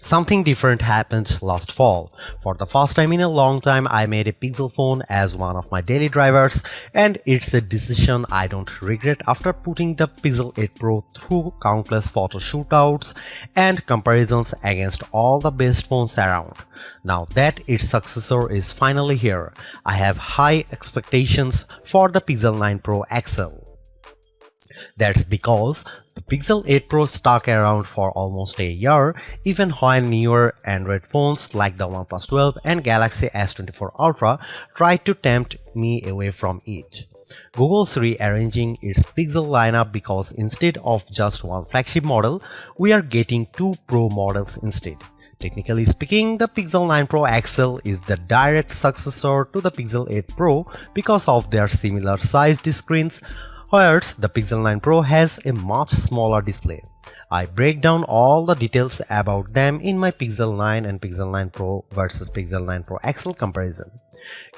Something different happened last fall. For the first time in a long time, I made a Pixel phone as one of my daily drivers, and it's a decision I don't regret after putting the Pixel 8 Pro through countless photo shootouts and comparisons against all the best phones around. Now that its successor is finally here, I have high expectations for the Pixel 9 Pro XL. That's because the Pixel 8 Pro stuck around for almost a year, even when newer Android phones like the OnePlus 12 and Galaxy S24 Ultra tried to tempt me away from it. Google's rearranging its Pixel lineup because instead of just one flagship model, we are getting two Pro models instead. Technically speaking, the Pixel 9 Pro XL is the direct successor to the Pixel 8 Pro because of their similar sized screens, whereas the Pixel 9 Pro has a much smaller display. I break down all the details about them in my Pixel 9 and Pixel 9 Pro versus Pixel 9 Pro XL comparison.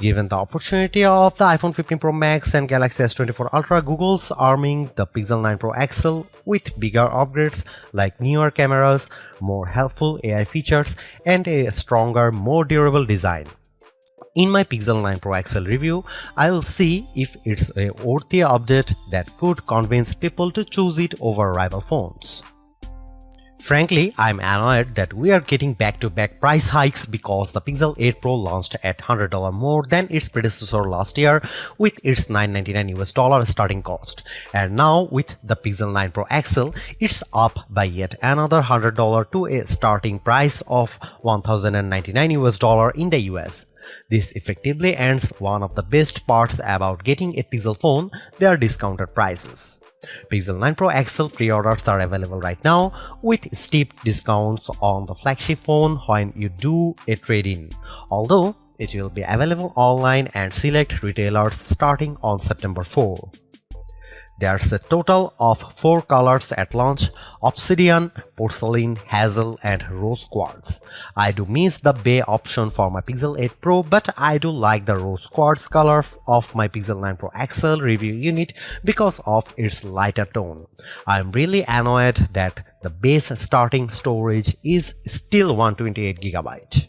Given the opportunity of the iPhone 15 Pro Max and Galaxy S24 Ultra, Google's arming the Pixel 9 Pro XL with bigger upgrades like newer cameras, more helpful AI features, and a stronger, more durable design. In my Pixel 9 Pro XL review, I will see if it's a worthy update that could convince people to choose it over rival phones. Frankly, I'm annoyed that we are getting back-to-back price hikes because the Pixel 8 Pro launched at $100 more than its predecessor last year with its $999 starting cost. And now with the Pixel 9 Pro XL, it's up by yet another $100 to a starting price of $1,099 in the US. This effectively ends one of the best parts about getting a Pixel phone, their discounted prices. Pixel 9 Pro XL pre-orders are available right now with steep discounts on the flagship phone when you do a trade-in, although it will be available online and select retailers starting on September 4. There's a total of 4 colors at launch: Obsidian, Porcelain, Hazel, and Rose Quartz. I do miss the Bay option for my Pixel 8 Pro, but I do like the Rose Quartz color of my Pixel 9 Pro XL review unit because of its lighter tone. I'm really annoyed that the base starting storage is still 128GB.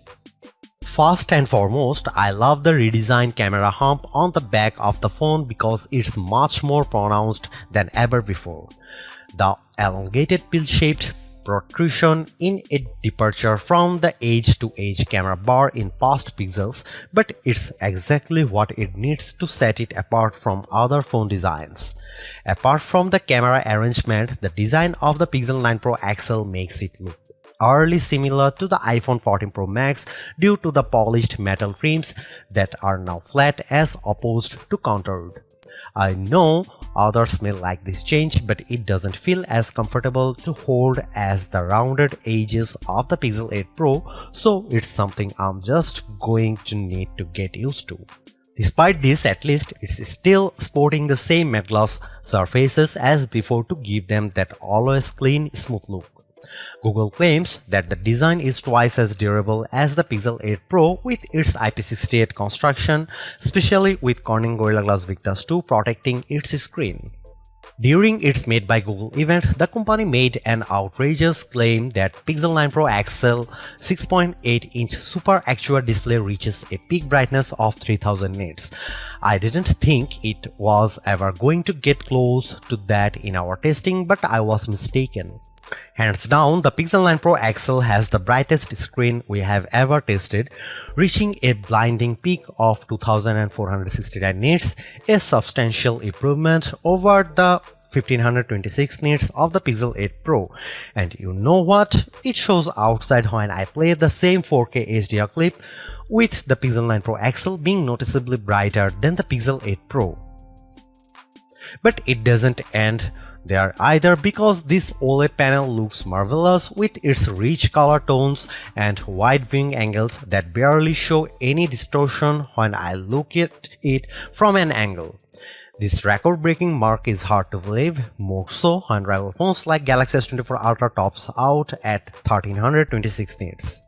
First and foremost, I love the redesigned camera hump on the back of the phone because it's much more pronounced than ever before. The elongated pill-shaped protrusion in a departure from the edge-to-edge camera bar in past Pixels, but it's exactly what it needs to set it apart from other phone designs. Apart from the camera arrangement, the design of the Pixel 9 Pro XL makes it look eerily similar to the iPhone 14 Pro Max due to the polished metal rims that are now flat as opposed to contoured. I know others may like this change, but it doesn't feel as comfortable to hold as the rounded edges of the Pixel 8 Pro, so it's something I'm just going to need to get used to. Despite this, at least it's still sporting the same matte gloss surfaces as before to give them that always clean, smooth look. Google claims that the design is twice as durable as the Pixel 8 Pro with its IP68 construction, especially with Corning Gorilla Glass Victus 2 protecting its screen. During its Made by Google event, the company made an outrageous claim that Pixel 9 Pro XL 6.8-inch Super Actua display reaches a peak brightness of 3000 nits. I didn't think it was ever going to get close to that in our testing, but I was mistaken. Hands down, the Pixel 9 Pro XL has the brightest screen we have ever tested, reaching a blinding peak of 2469 nits, a substantial improvement over the 1526 nits of the Pixel 8 Pro. And you know what? It shows outside when I play the same 4K HDR clip, with the Pixel 9 Pro XL being noticeably brighter than the Pixel 8 Pro. But it doesn't end there either, because this OLED panel looks marvelous with its rich color tones and wide viewing angles that barely show any distortion when I look at it from an angle. This record-breaking mark is hard to believe, more so when rival phones like Galaxy S24 Ultra tops out at 1326 nits.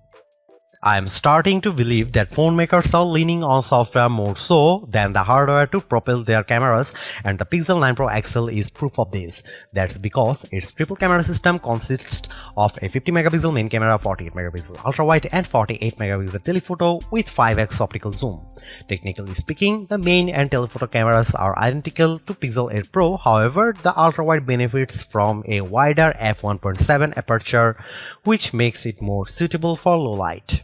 I'm starting to believe that phone makers are leaning on software more so than the hardware to propel their cameras, and the Pixel 9 Pro XL is proof of this. That's because its triple camera system consists of a 50 megapixel main camera, 48 megapixel ultra wide, and 48 megapixel telephoto with 5x optical zoom. Technically speaking, the main and telephoto cameras are identical to Pixel 8 Pro. However, the ultra wide benefits from a wider f1.7 aperture, which makes it more suitable for low light.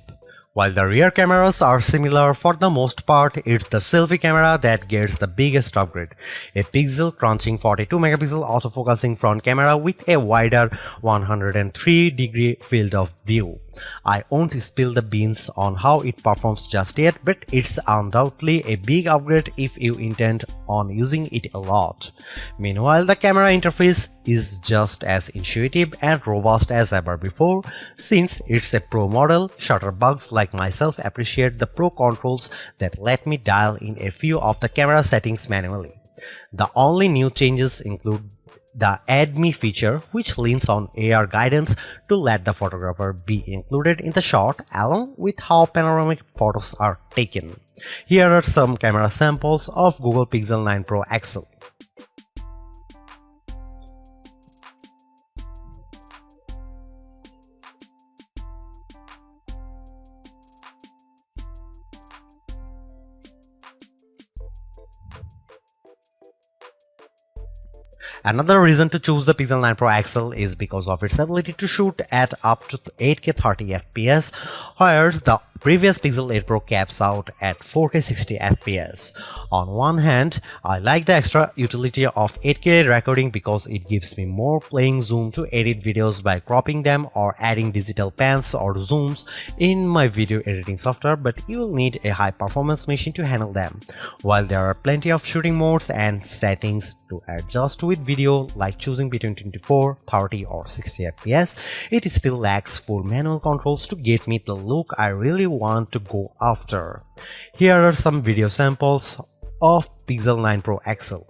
While the rear cameras are similar for the most part, it's the selfie camera that gets the biggest upgrade. A pixel crunching 42 megapixel autofocusing front camera with a wider 103-degree field of view. I won't spill the beans on how it performs just yet, but it's undoubtedly a big upgrade if you intend on using it a lot. Meanwhile, the camera interface is just as intuitive and robust as ever before. Since it's a Pro model, shutterbugs like myself appreciate the Pro controls that let me dial in a few of the camera settings manually. The only new changes include the Add Me feature, which leans on AR guidance to let the photographer be included in the shot along with how panoramic photos are taken. Here are some camera samples of Google Pixel 9 Pro XL. Another reason to choose the Pixel 9 Pro XL is because of its ability to shoot at up to 8K 30 FPS, whereas the previous Pixel 8 Pro caps out at 4K 60 FPS. On one hand, I like the extra utility of 8K recording because it gives me more playing zoom to edit videos by cropping them or adding digital pans or zooms in my video editing software, but you will need a high performance machine to handle them. While there are plenty of shooting modes and settings to adjust with video, like choosing between 24, 30 or 60 FPS, it still lacks full manual controls to get me the look I really want to go after. Here are some video samples of Pixel 9 Pro XL.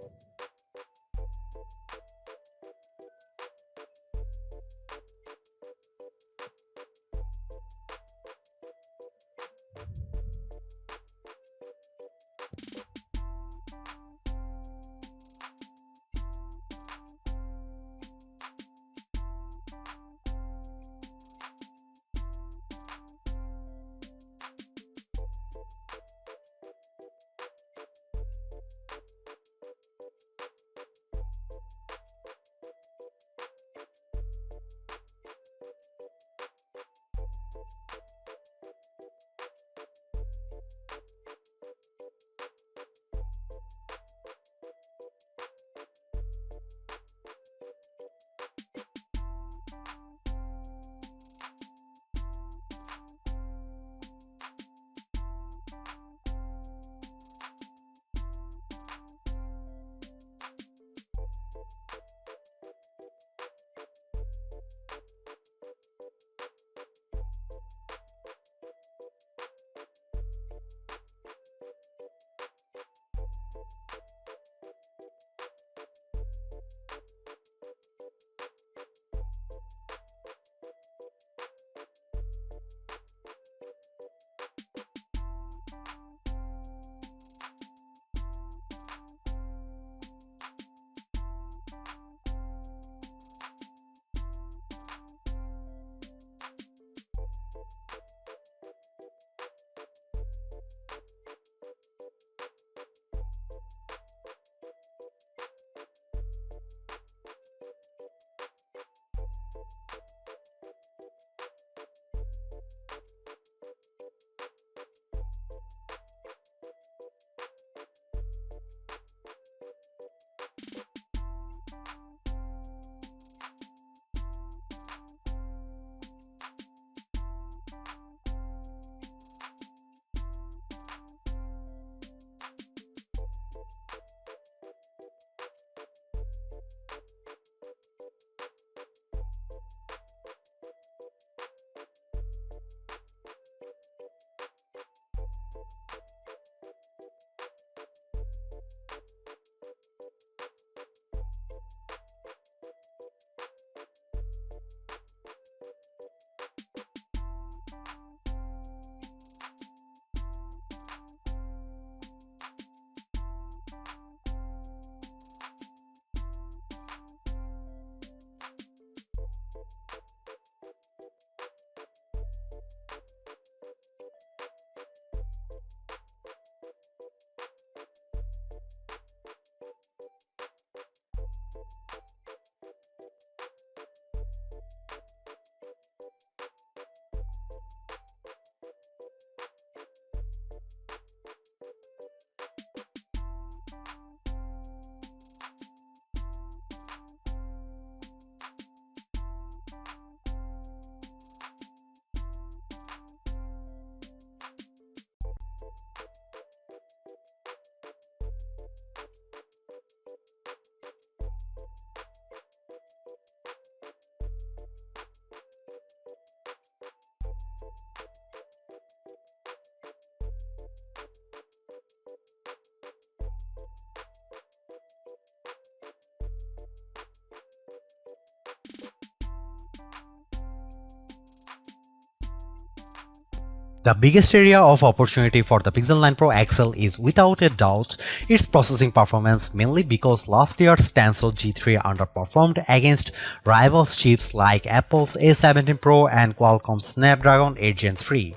The biggest area of opportunity for the Pixel 9 Pro XL is without a doubt its processing performance, mainly because last year's Tensor G3 underperformed against rival chips like Apple's A17 Pro and Qualcomm's Snapdragon 8 Gen 3.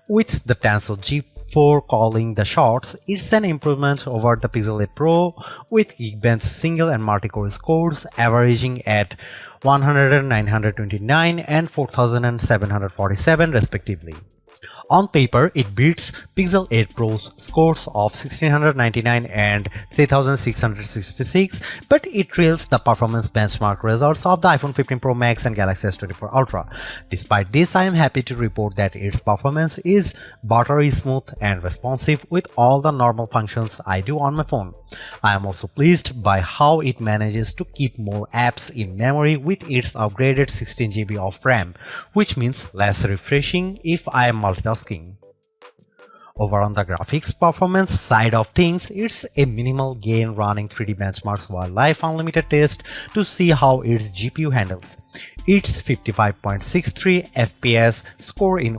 With the Tensor G4 calling the shots, it's an improvement over the Pixel 8 Pro with Geekbench single and multi-core scores averaging at 100, 929 and 4747 respectively. On paper, it beats Pixel 8 Pro's scores of 1699 and 3666, but it trails the performance benchmark results of the iPhone 15 Pro Max and Galaxy S24 Ultra. Despite this, I am happy to report that its performance is buttery smooth and responsive with all the normal functions I do on my phone. I am also pleased by how it manages to keep more apps in memory with its upgraded 16 GB of RAM, which means less refreshing if I am multitasking. Over on the graphics performance side of things, it's a minimal gain running 3D benchmarks Wildlife Unlimited test to see how its GPU handles. Its 55.63 FPS score in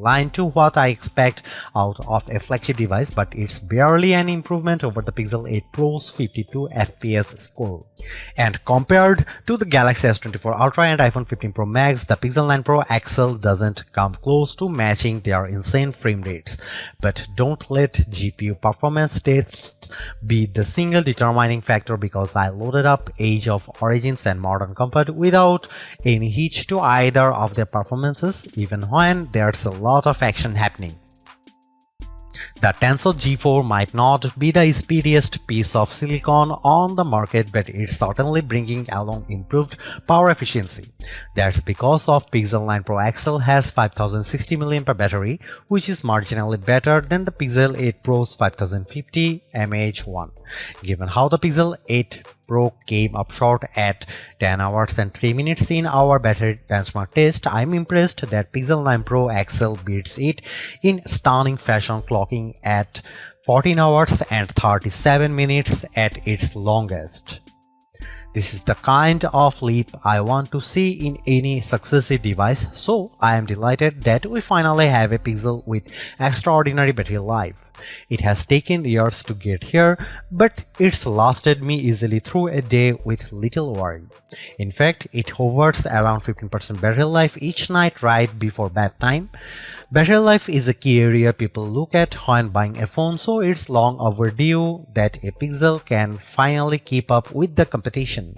line to what I expect out of a flagship device, but it's barely an improvement over the Pixel 8 Pro's 52 FPS score. And compared to the Galaxy S24 Ultra and iPhone 15 Pro Max, the Pixel 9 Pro XL doesn't come close to matching their insane frame rates. But don't let GPU performance tests be the single determining factor, because I loaded up Age of Origins and Modern Comfort without any hitch to either of their performances, even when there's a lot of action happening. The Tensor G4 might not be the speediest piece of silicon on the market, but it's certainly bringing along improved power efficiency. That's because of Pixel 9 Pro XL has 5060 mAh battery, which is marginally better than the Pixel 8 Pro's 5050 mAh1. Given how the Pixel 8 Pro came up short at 10 hours and 3 minutes in our battery benchmark test, I'm impressed that Pixel 9 Pro XL beats it in stunning fashion, clocking at 14 hours and 37 minutes at its longest. This is the kind of leap I want to see in any successive device, so I am delighted that we finally have a Pixel with extraordinary battery life. It has taken years to get here, but it's lasted me easily through a day with little worry. In fact, it hovers around 15% battery life each night right before bedtime. Battery life is a key area people look at when buying a phone, so it's long overdue that a Pixel can finally keep up with the competition.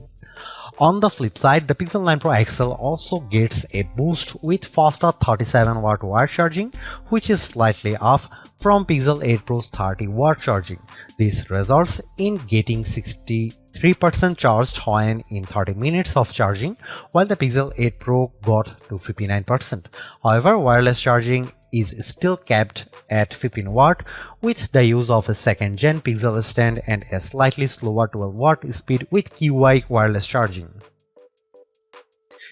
On the flip side, the Pixel 9 Pro XL also gets a boost with faster 37W wire charging, which is slightly off from Pixel 8 Pro's 30W charging. This results in getting 63% charged when in 30 minutes of charging, while the Pixel 8 Pro got to 59%. However, wireless charging is still capped at 15W with the use of a second-gen Pixel stand and a slightly slower 12W speed with QI wireless charging.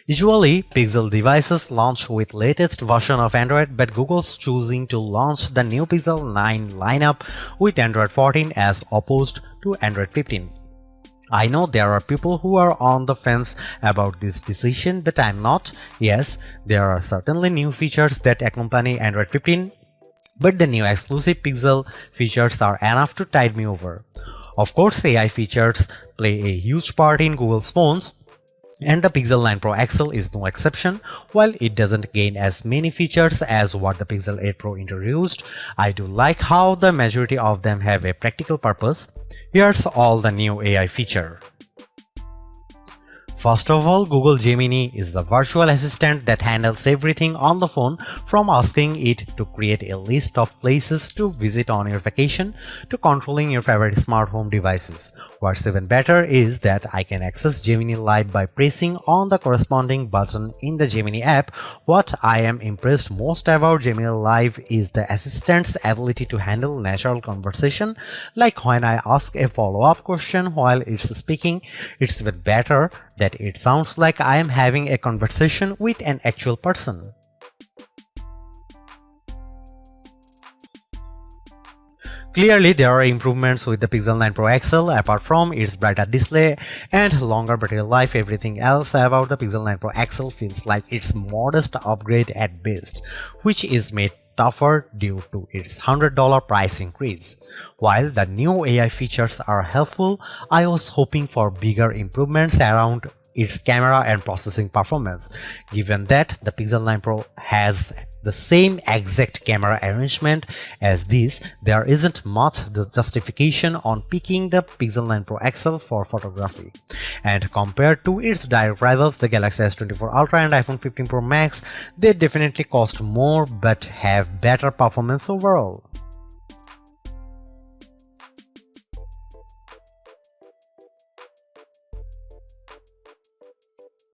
Usually, Pixel devices launch with latest version of Android, but Google's choosing to launch the new Pixel 9 lineup with Android 14 as opposed to Android 15. I know there are people who are on the fence about this decision, but I'm not. Yes, there are certainly new features that accompany Android 15, but the new exclusive Pixel features are enough to tide me over. Of course, AI features play a huge part in Google's phones, and the Pixel 9 Pro XL is no exception. While it doesn't gain as many features as what the Pixel 8 Pro introduced, I do like how the majority of them have a practical purpose. Here's all the new AI feature. First of all, Google Gemini is the virtual assistant that handles everything on the phone, from asking it to create a list of places to visit on your vacation to controlling your favorite smart home devices. What's even better is that I can access Gemini Live by pressing on the corresponding button in the Gemini app. What I am impressed most about Gemini Live is the assistant's ability to handle natural conversation, like when I ask a follow-up question while it's speaking. It's even better that it sounds like I am having a conversation with an actual person. Clearly, there are improvements with the Pixel 9 Pro XL. Apart from its brighter display and longer battery life, everything else about the Pixel 9 Pro XL feels like its modest upgrade at best, which is made tougher due to its $100 price increase. While the new AI features are helpful, I was hoping for bigger improvements around its camera and processing performance. Given that the Pixel 9 Pro has the same exact camera arrangement as this, there isn't much justification on picking the Pixel 9 Pro XL for photography. And compared to its direct rivals, the Galaxy S24 Ultra and iPhone 15 Pro Max, they definitely cost more but have better performance overall.